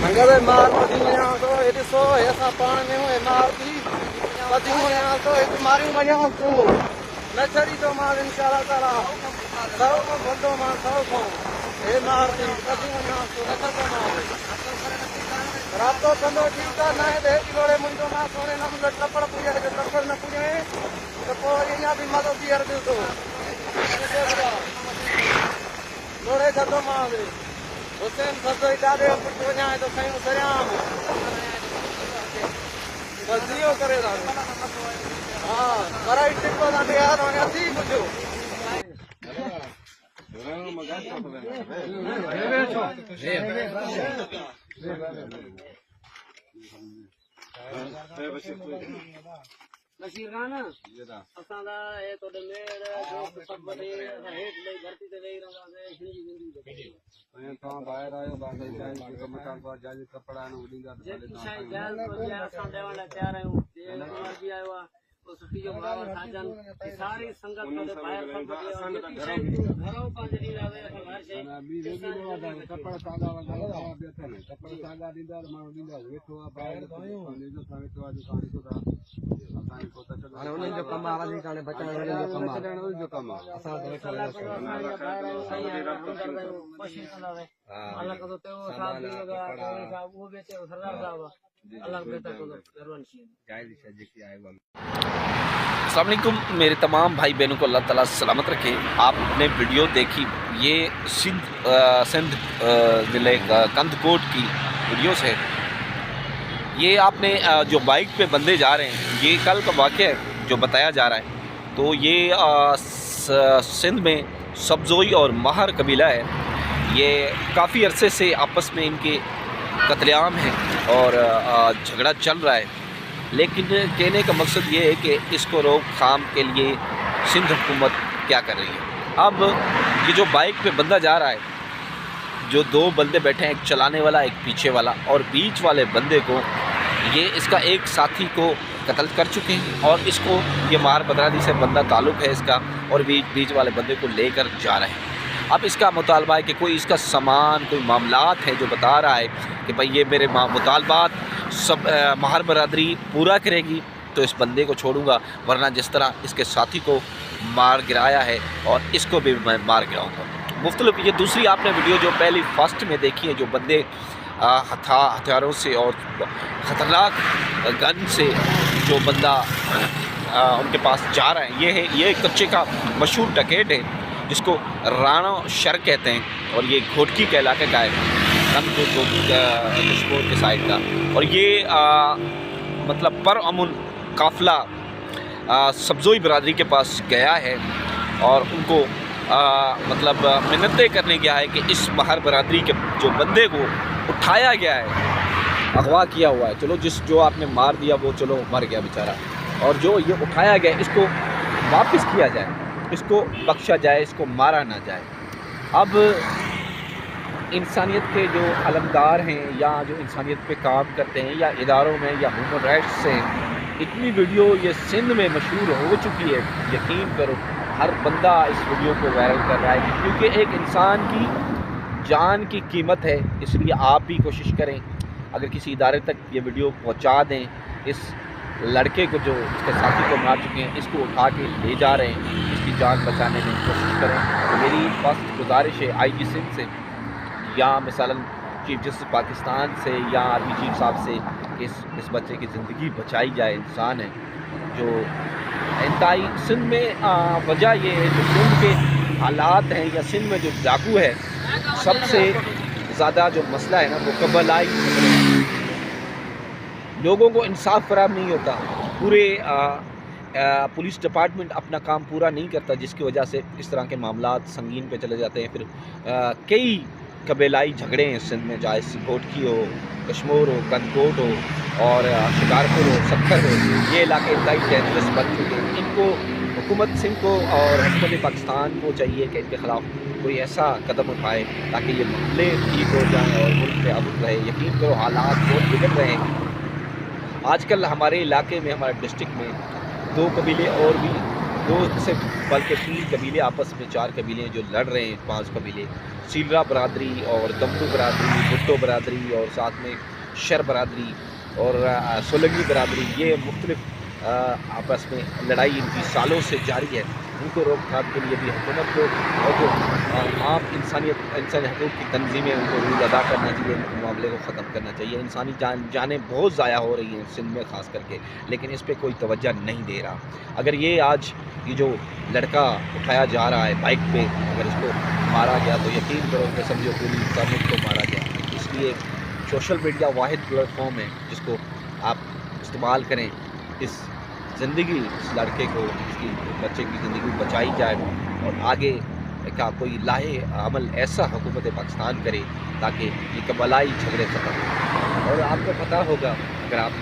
अंगद मार पदी वञा थो हे ॾिसो हे असां पाण में हे मार थी पदी वञा थो हे मारियूं वञा तूं न छॾी थो मार इंशाअल्लाह ताला सौ खां बंदो मां 100 खां हे मार थी पदी वञा थो न छॾो मार रातो कंदो ठीकु आहे न हे जोड़े मुंहिंजो मां सोने न मुंहिंजो टपड़ पुॼे टपड़ न पुॼे त पोइ इहा बि मदद थी हर ॾिसो जोड़े छॾो मां हुसैन सदो ॾाढे पुटु वञाए थो खयूं सरियाम बसि इहो करे था हा कराई टिको था यार हाणे अथी कुझु नसीर खान असां दा ए तोडे मेड़ दोस्त सब बने हेठ ले धरती ते वेही रहंदासीं ऐं तव्हां ॿाहिरि आहियो बाक़ी जाइज़ कम कान पर जाइज़ कपिड़ा आहिनि उॾींदा जेकी शइ जाइज़ हुजे असां ॾियण लाइ तयार आहियूं जे मर्ज़ी आयो आहे तो सुठी जो भाव साजन सारी संगत तोडे ॿाहिरि खपे घरों पंहिंजे ॾींदा असां हर शइ कपिड़ा सादा वग़ैरह कपिड़ा सादा ॾींदा माण्हू ॾींदा वेठो आहे ॿाहिरि वेठो आहे दुकान हाणे उन्हनि जो कमु आहे वधीक हाणे बचाइण जो कमु आहे असां अस्सलाम वालेकुम मेरे तमाम भाई बहनों को अल्लाह ताला सलामत रखे। आपने वीडियो देखी, ये सिंध ज़िले कंदकोट की वीडियोस है। ये आपने जो बाइक पे बंदे जा रहे हैं, ये कल का वाक़या है जो बताया जा रहा है। तो ये सिंध में सब्ज़ोई और महर कबीला है, ये काफ़ी अरसे से आपस में इनके कत्लेआम है और झगड़ा चल रहा है। लेकिन कहने का मकसद ये है कि इसको रोकथाम के लिए सिंध हुकूमत क्या कर रही है। अब ये जो बाइक पे बंदा जा रहा है, जो दो बंदे बैठे हैं, एक चलाने वाला एक पीछे वाला, और बीच वाले बंदे को ये इसका एक साथी को कत्ल कर चुके हैं और इसको ये मार बदरादी से बंदा ताल्लुक़ है इसका, और बीच वाले बंदे को लेकर जा रहे हैं। अब इसका मुतालबा है कि कोई इसका सामान, कोई मामलात है जो बता रहा है कि भाई ये मेरे मुतालबात सब महर बरादरी पूरा करेगी तो इस बंदे को छोड़ूंगा, वरना जिस तरह इसके साथी को मार गिराया है और इसको भी मैं मार गिराऊंगा। मुख्तलिफ ये दूसरी आपने वीडियो जो पहली फर्स्ट में देखी है, जो बंदे हथियारों से और ख़तरनाक गन से जो बंदा उनके पास जा रहा है, ये कच्चे का मशहूर डकैत है जिसको राणा शर कहते हैं, और ये घोटकी के इलाके का है, कश्मीर के साइड का। और ये मतलब पर अमन काफ़िला सब्ज़ोई बरादरी के पास गया है और उनको मतलब मिन्नतें करने गया है कि इस महर बरादरी के जो बंदे को उठाया गया है, अगवा किया हुआ है, चलो जो आपने मार दिया वो चलो मर गया बेचारा, और जो ये उठाया गया इसको वापस किया जाए, इसको बख्शा जाए, इसको मारा ना जाए। अब इंसानियत के जो अलमदार हैं या जो इंसानियत पे काम करते हैं या इदारों में या ह्यूमन राइट्स से, इतनी वीडियो ये सिंध में मशहूर हो चुकी है, यकीन करो हर बंदा इस वीडियो को वायरल कर रहा है, क्योंकि एक इंसान की जान की कीमत है। इसलिए आप भी कोशिश करें, अगर किसी इदारे तक ये वीडियो पहुंचा दें, इस लड़के को जो इसके साथी को मार चुके हैं इसको उठा के ले जा रहे हैं, इसकी जान बचाने में कोशिश करें। तो मेरी फर्स्ट गुजारिश है IG सिंध से या मिसालन चीफ जस्टिस पाकिस्तान से या आर्मी चीफ साहब से कि इस बच्चे की ज़िंदगी बचाई जाए। इंसान है जो इंतहाई सिंध में वजह ये है जो सिंध के हालात हैं या सिंध में जो डाकू है, सबसे ज़्यादा जो मसला है ना वो कबलाई, लोगों को इंसाफ फराहम नहीं होता, पूरे पुलिस डिपार्टमेंट अपना काम पूरा नहीं करता, जिसकी वजह से इस तरह के मामलात संगीन पे चले जाते हैं। फिर कई कबीलाई झगड़े हैं सिंध में, चाहे घोटकी हो, कश्मीर हो, कंदकोट हो और शिकारपुर हो, सक्खर हो, ये इलाके इंतहाई डेंजरस बन चुके हैं। इनको हुकूमत सिंध को और हुकूमत पाकिस्तान को चाहिए कि इनके ख़िलाफ़ कोई ऐसा कदम उठाए ताकि ये मामले ठीक हो जाएँ और मुल्क में अमन रहे। यकीन करो हालात बहुत बिगड़ रहे हैं। आजकल हमारे इलाके में, हमारे डिस्ट्रिक्ट में 2 कबीले और भी دو سے بلکہ 3 قبیلے آپس میں، 4 قبیلے جو لڑ رہے ہیں، 5 قبیلے، سیلرا برادری اور دمبو برادری، بھٹو برادری اور ساتھ میں شر برادری اور سولنگی برادری، یہ مختلف آپس میں لڑائی ان کی سالوں سے جاری ہے. ان کو روک تھام کے لیے بھی حکومت کو اور جو عام انسانی حقوق کی تنظیمیں ان کو رول ادا کرنا چاہیے، ان کے معاملے کو ختم کرنا چاہیے. انسانی جانیں بہت ضائع ہو رہی ہیں سندھ میں خاص کر کے، لیکن اس پہ کوئی توجہ نہیں دے رہا. اگر یہ آج یہ جو لڑکا اٹھایا جا رہا ہے بائک پہ، اگر اس کو مارا گیا تو یقین کرو کہ سمجھو پوری انسانیت کو مارا گیا. اس لیے سوشل میڈیا واحد پلیٹ فارم ہے جس کو آپ استعمال کریں. اس زندگی، اس لڑکے کو، اس کی بچے کی زندگی بچائی جائے اور آگے کا کوئی لاہے عمل ایسا حکومت پاکستان کرے تاکہ یہ قبائلی جھگڑے ختم ہوں. اور آپ کو پتہ ہوگا، اگر آپ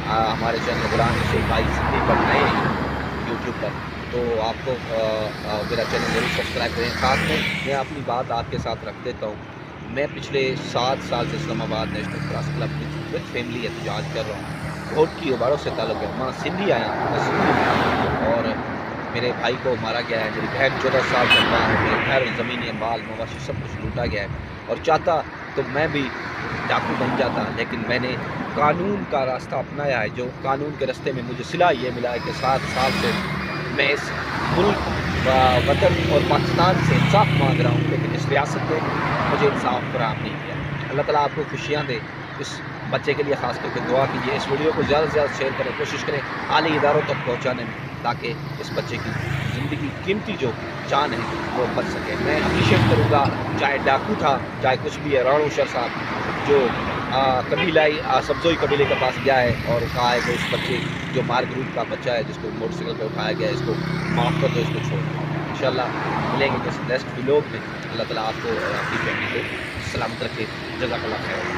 ہمارے چینل غلام شیخ بھائی سندھی پر نئے ہیں یوٹیوب پر، تو آپ کو میرا چینل ضرور سبسکرائب کریں. ساتھ میں اپنی بات آپ کے ساتھ رکھ دیتا ہوں. میں پچھلے 7 سال سے اسلام آباد national press club with family احتجاج کر رہا ہوں. گھوٹ کی اوباڑوں سے تعلق ہے، ماں سندھی آئے ہیں، میں سندھی ہوں، اور میرے بھائی کو مارا گیا ہے، میری بہن 14 سال سے ماں ہے، میرے گھر، زمینیں، مال مواشی سب کچھ لوٹا گیا ہے. اور چاہتا تو میں بھی ڈاکو بن جاتا، لیکن میں نے قانون کا راستہ اپنایا ہے. جو قانون کے راستے میں مجھے صلہ یہ ملا ہے کہ 7 سال سے میں اس ملک وطن اور پاکستان سے انصاف مانگ رہا ہوں، لیکن اس ریاست نے مجھے انصاف فراہم نہیں کیا. اللہ تعالیٰ آپ کو خوشیاں دے. اس بچے کے لیے خاص کر کے دعا کیجیے. اس ویڈیو کو زیادہ سے زیادہ شیئر کریں، کوشش کریں اعلی اداروں تک پہنچانے میں، تاکہ اس بچے کی زندگی قیمتی جو جان ہے وہ بچ سکے. میں اپریشیٹ کروں گا، چاہے ڈاکو تھا، چاہے کچھ بھی ہے، رانو شر صاحب جو قبیلائی سبزوئی قبیلے کے پاس گیا ہے اور کہا ہے کہ اس بچے جو مار گروپ کا بچہ ہے جس کو موٹر سائیکل پہ اٹھایا گیا ہے، اس کو معاف کر دو، اس کو چھوڑ دو. انشاءاللہ ملیں گے کسی نیکسٹ ولاگ میں. اللہ تعالیٰ آپ کو اور آپ کی فیملی کو سلامت رکھے. جزاک اللہ خیر.